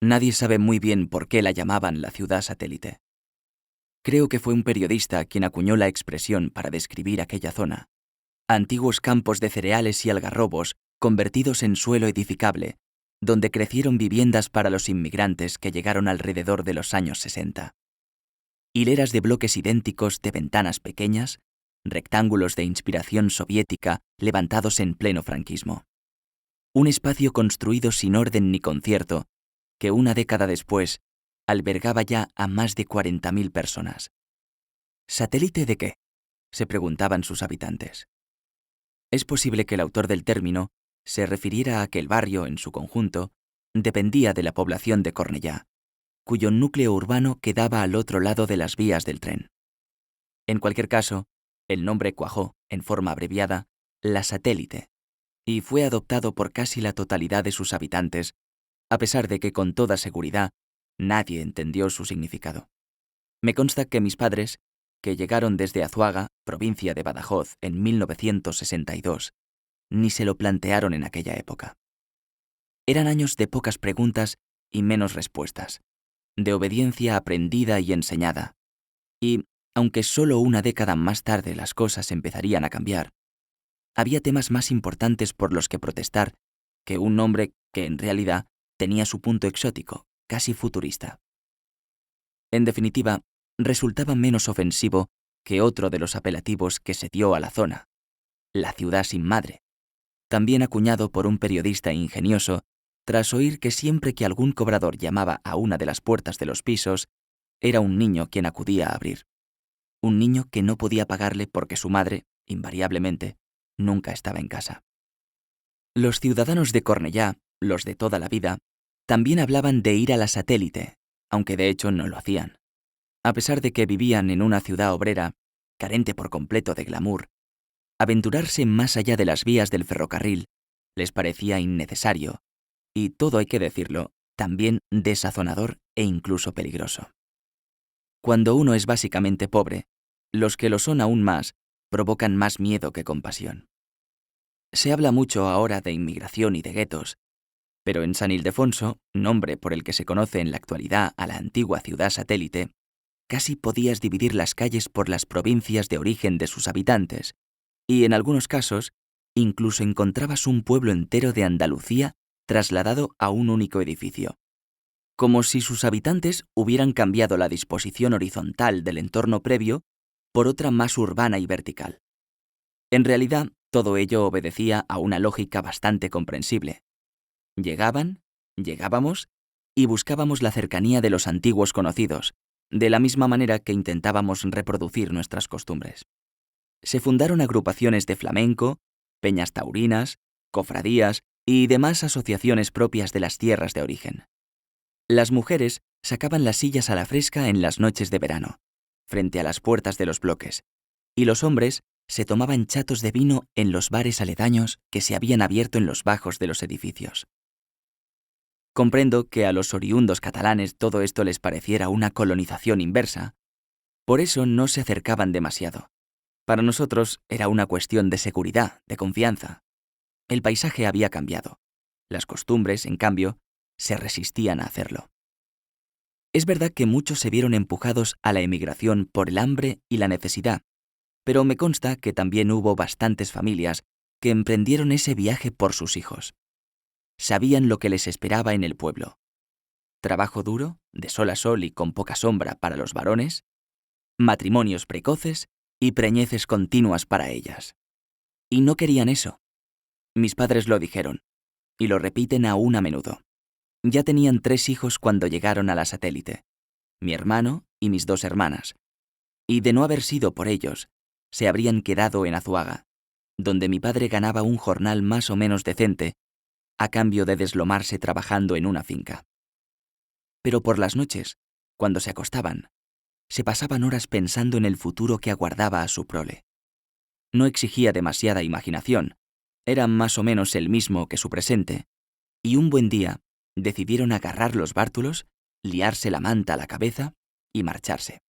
Nadie sabe muy bien por qué la llamaban la ciudad satélite. Creo que fue un periodista quien acuñó la expresión para describir aquella zona. Antiguos campos de cereales y algarrobos convertidos en suelo edificable, donde crecieron viviendas para los inmigrantes que llegaron alrededor de los años 60. Hileras de bloques idénticos de ventanas pequeñas, rectángulos de inspiración soviética levantados en pleno franquismo. Un espacio construido sin orden ni concierto, que una década después albergaba ya a más de 40.000 personas. ¿Satélite de qué?, se preguntaban sus habitantes. Es posible que el autor del término se refiriera a que el barrio, en su conjunto, dependía de la población de Cornellá, cuyo núcleo urbano quedaba al otro lado de las vías del tren. En cualquier caso, el nombre cuajó, en forma abreviada, la satélite, y fue adoptado por casi la totalidad de sus habitantes, a pesar de que con toda seguridad nadie entendió su significado. Me consta que mis padres, que llegaron desde Azuaga, provincia de Badajoz, en 1962, ni se lo plantearon en aquella época. Eran años de pocas preguntas y menos respuestas, de obediencia aprendida y enseñada, y, aunque solo una década más tarde las cosas empezarían a cambiar, había temas más importantes por los que protestar que un nombre que en realidad tenía su punto exótico, casi futurista. En definitiva, resultaba menos ofensivo que otro de los apelativos que se dio a la zona, la ciudad sin madre, también acuñado por un periodista ingenioso tras oír que siempre que algún cobrador llamaba a una de las puertas de los pisos, era un niño quien acudía a abrir. Un niño que no podía pagarle porque su madre, invariablemente, nunca estaba en casa. Los ciudadanos de Cornellá, los de toda la vida, también hablaban de ir a la satélite, aunque de hecho no lo hacían. A pesar de que vivían en una ciudad obrera, carente por completo de glamour, aventurarse más allá de las vías del ferrocarril les parecía innecesario, y todo hay que decirlo, también desazonador e incluso peligroso. Cuando uno es básicamente pobre, los que lo son aún más provocan más miedo que compasión. Se habla mucho ahora de inmigración y de guetos, pero en San Ildefonso, nombre por el que se conoce en la actualidad a la antigua ciudad satélite, casi podías dividir las calles por las provincias de origen de sus habitantes, y en algunos casos, incluso encontrabas un pueblo entero de Andalucía trasladado a un único edificio, como si sus habitantes hubieran cambiado la disposición horizontal del entorno previo por otra más urbana y vertical. En realidad, todo ello obedecía a una lógica bastante comprensible. Llegábamos y buscábamos la cercanía de los antiguos conocidos, de la misma manera que intentábamos reproducir nuestras costumbres. Se fundaron agrupaciones de flamenco, peñas taurinas, cofradías y demás asociaciones propias de las tierras de origen. Las mujeres sacaban las sillas a la fresca en las noches de verano, frente a las puertas de los bloques, y los hombres se tomaban chatos de vino en los bares aledaños que se habían abierto en los bajos de los edificios. Comprendo que a los oriundos catalanes todo esto les pareciera una colonización inversa. Por eso no se acercaban demasiado. Para nosotros era una cuestión de seguridad, de confianza. El paisaje había cambiado. Las costumbres, en cambio, se resistían a hacerlo. Es verdad que muchos se vieron empujados a la emigración por el hambre y la necesidad, pero me consta que también hubo bastantes familias que emprendieron ese viaje por sus hijos. Sabían lo que les esperaba en el pueblo. Trabajo duro, de sol a sol y con poca sombra para los varones, matrimonios precoces y preñeces continuas para ellas. Y no querían eso. Mis padres lo dijeron, y lo repiten aún a menudo. Ya tenían 3 hijos cuando llegaron a la satélite, mi hermano y mis 2 hermanas, y de no haber sido por ellos, se habrían quedado en Azuaga, donde mi padre ganaba un jornal más o menos decente, a cambio de deslomarse trabajando en una finca. Pero por las noches, cuando se acostaban, se pasaban horas pensando en el futuro que aguardaba a su prole. No exigía demasiada imaginación, era más o menos el mismo que su presente, y un buen día decidieron agarrar los bártulos, liarse la manta a la cabeza y marcharse.